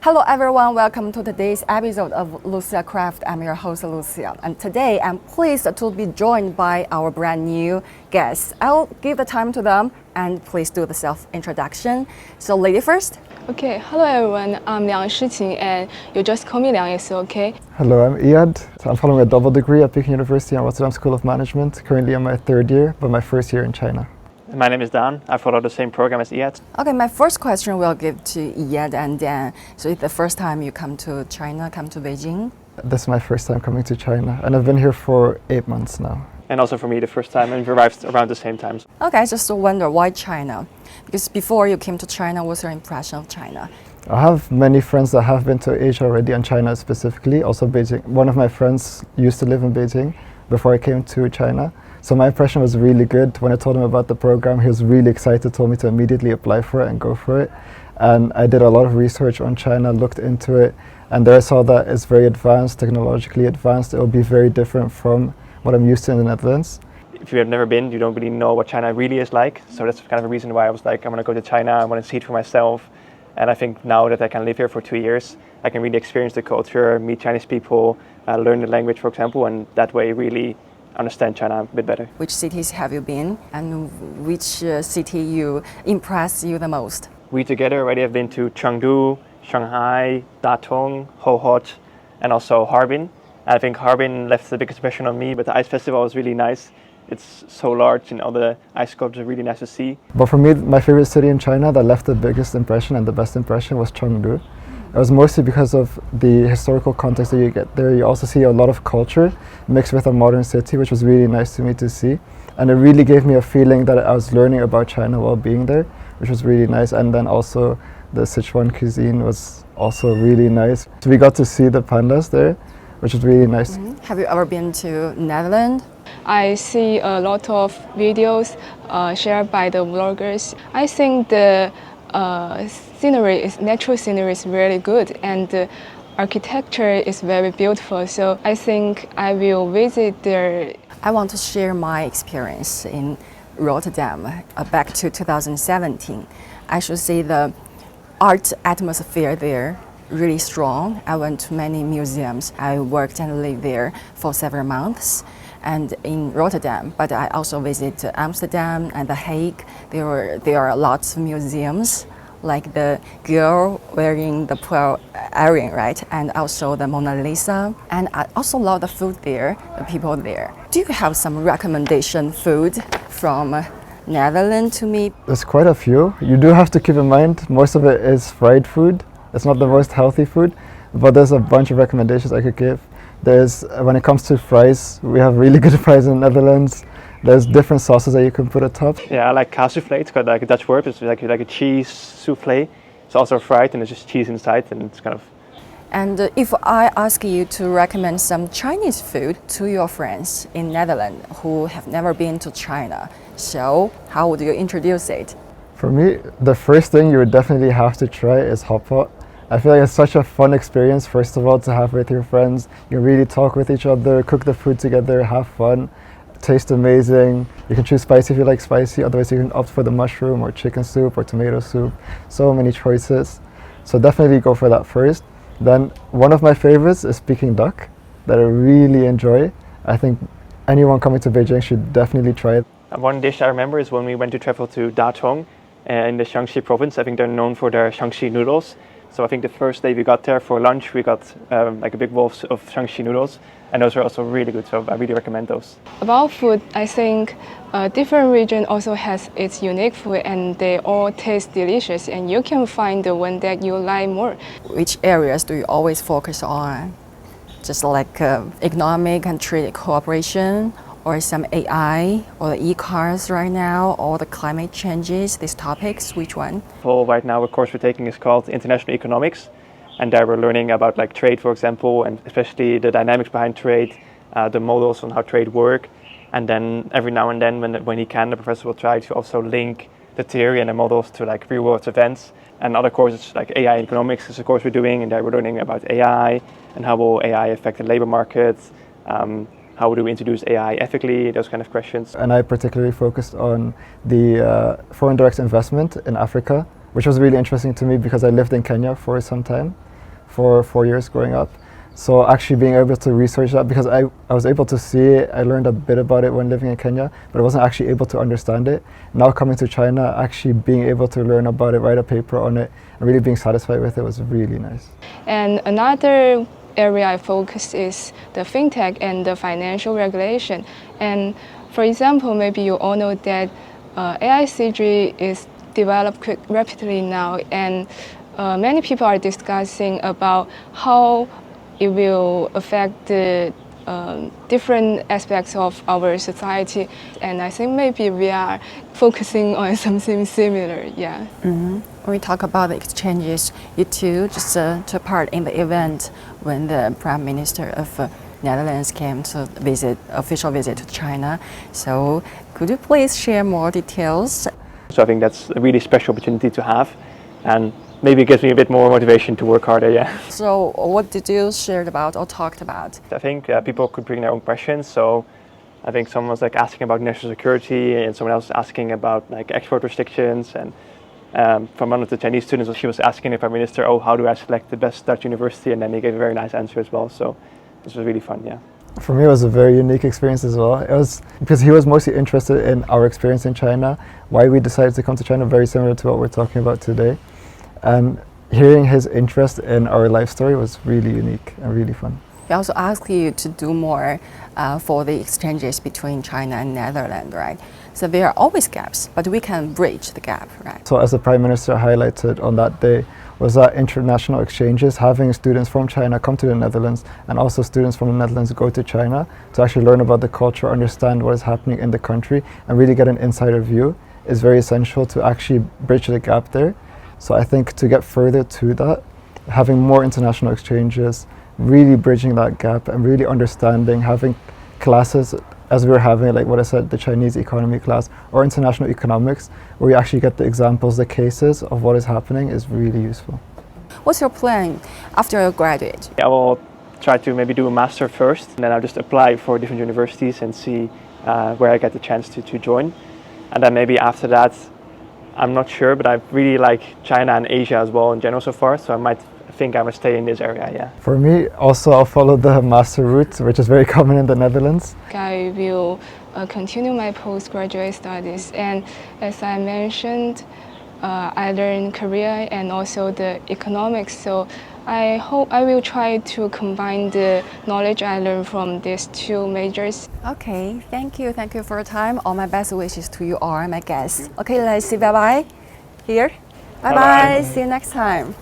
Hello everyone, welcome to today's episode of Lucia Craft. I'm your host Lucia, and today I'm pleased to be joined by our brand new guests. I'll give the time to them and please do the self-introduction. So lady first. Okay, hello everyone, I'm Liang Shiqing and you just call me Liang, it's okay. Hello, I'm Iyad. I'm following a double degree at Peking University and Rotterdam School of Management. Currently in my third year, but my first year in China. My name is Daan. I follow the same program as Iyad. Okay, my first question will give to Iyad and Daan. So it's the first time you come to China, come to Beijing? This is my first time coming to China, and I've been here for 8 months now. And also for me, the first time, and we arrived around the same time. Okay, I just wonder why China? Because before you came to China, what's your impression of China? I have many friends that have been to Asia already, and China specifically, also Beijing. One of my friends used to live in Beijing before I came to China. So my impression was really good. When I told him about the program, he was really excited, told me to immediately apply for it and go for it. And I did a lot of research on China, looked into it, and there I saw that it's very advanced, technologically advanced. It will be very different from what I'm used to in the Netherlands. If you have never been, you don't really know what China really is like. So that's kind of a reason why I was like, I'm going to go to China, I want to see it for myself. And I think now that I can live here for 2 years, I can really experience the culture, meet Chinese people, learn the language, for example, and that way really understand China a bit better. Which cities have you been, and which city you impressed you the most? We together already have been to Chengdu, Shanghai, Datong, Hohhot, and also Harbin. I think Harbin left the biggest impression on me, but the ice festival was really nice. It's so large and all the ice sculptures are really nice to see. But for me, my favorite city in China that left the biggest impression and the best impression was Chengdu. It was mostly because of the historical context that you get there. You also see a lot of culture mixed with a modern city, which was really nice to me to see. And it really gave me a feeling that I was learning about China while being there, which was really nice. And then also the Sichuan cuisine was also really nice. So we got to see the pandas there, which was really nice. Mm-hmm. Have you ever been to Netherlands? I see a lot of videos shared by the vloggers. I think the natural scenery is really good, and the architecture is very beautiful. So I think I will visit there. I want to share my experience in Rotterdam back to 2017. I should say the art atmosphere there really strong. I went to many museums. I worked and lived there for several months. And in Rotterdam, but I also visited Amsterdam and The Hague. There are lots of museums, like the girl wearing the pearl earring, right? And also the Mona Lisa. And I also love the food there, the people there. Do you have some recommendation food from Netherlands to me? There's quite a few. You do have to keep in mind, most of it is fried food. It's not the most healthy food, but there's a bunch of recommendations I could give. When it comes to fries, we have really good fries in the Netherlands. There's different sauces that you can put atop. Yeah, I like kaasvlees. It's got like a Dutch word. It's like a cheese souffle. It's also fried and it's just cheese inside, and it's kind of. And if I ask you to recommend some Chinese food to your friends in Netherlands who have never been to China, so how would you introduce it? For me, the first thing you would definitely have to try is hot pot. I feel like it's such a fun experience, first of all, to have with your friends. You really talk with each other, cook the food together, have fun, taste amazing. You can choose spicy if you like spicy, otherwise you can opt for the mushroom or chicken soup or tomato soup. So many choices. So definitely go for that first. Then one of my favorites is Peking duck that I really enjoy. I think anyone coming to Beijing should definitely try it. One dish I remember is when we went to travel to Datong in the Shaanxi province. I think they're known for their Shaanxi noodles. So I think the first day we got there for lunch, we got like a big bowl of Shaanxi noodles, and those were also really good. So I really recommend those. About food, I think different region also has its unique food, and they all taste delicious. And you can find the one that you like more. Which areas do you always focus on? Just like economic and trade cooperation, or some AI, or the e-cars right now, or the climate changes, these topics, which one? Well, right now the course we're taking is called International Economics, and there we're learning about like trade, for example, and especially the dynamics behind trade, the models on how trade work. And then every now and then when he can, the professor will try to also link the theory and the models to like real world events. And other courses like AI economics is a course we're doing, and there we're learning about AI and how will AI affect the labor market. How do we introduce AI ethically, those kind of questions. And I particularly focused on the foreign direct investment in Africa, which was really interesting to me because I lived in Kenya for some time. for 4 years growing up. So actually being able to research that, because I was able to see it, I learned a bit about it when living in Kenya, but I wasn't actually able to understand it. Now coming to China, actually being able to learn about it, write a paper on it, and really being satisfied with it was really nice. And another area I focus is the fintech and the financial regulation. And for example, maybe you all know that AICG is developed rapidly now, and many people are discussing about how it will affect the different aspects of our society, and I think maybe we are focusing on something similar. Yeah. When we talk about the exchanges, you two just took part in the event when the Prime Minister of Netherlands came to official visit to China. So could you please share more details? So I think that's a really special opportunity to have, and maybe it gives me a bit more motivation to work harder, yeah. So what did you share about or talked about? I think people could bring their own questions. So I think someone was like asking about national security, and someone else asking about like export restrictions, and from one of the Chinese students, she was asking the Prime Minister, oh, how do I select the best Dutch university? And then he gave a very nice answer as well. So this was really fun, yeah. For me, it was a very unique experience as well. It was because he was mostly interested in our experience in China, why we decided to come to China, very similar to what we're talking about today. And hearing his interest in our life story was really unique and really fun. We also asked you to do more for the exchanges between China and Netherlands, right? So there are always gaps, but we can bridge the gap, right? So as the Prime Minister highlighted on that day, was that international exchanges, having students from China come to the Netherlands and also students from the Netherlands go to China to actually learn about the culture, understand what is happening in the country, and really get an insider view is very essential to actually bridge the gap there. So I think to get further to that, having more international exchanges, really bridging that gap and really understanding, having classes as we were having, like what I said, the Chinese economy class or international economics, where you actually get the examples, the cases of what is happening is really useful. What's your plan after you graduate? I will try to maybe do a master first, and then I'll just apply for different universities and see where I get the chance to join. And then maybe after that, I'm not sure, but I really like China and Asia as well in general so far, so I think I will stay in this area, yeah. For me, also I'll follow the master route, which is very common in the Netherlands. I will continue my postgraduate studies, and as I mentioned, I learned Korea and also the economics, so I hope I will try to combine the knowledge I learned from these two majors. Okay, thank you for your time. All my best wishes to you all, my guests. Okay, let's say bye-bye here. Bye-bye, see you next time.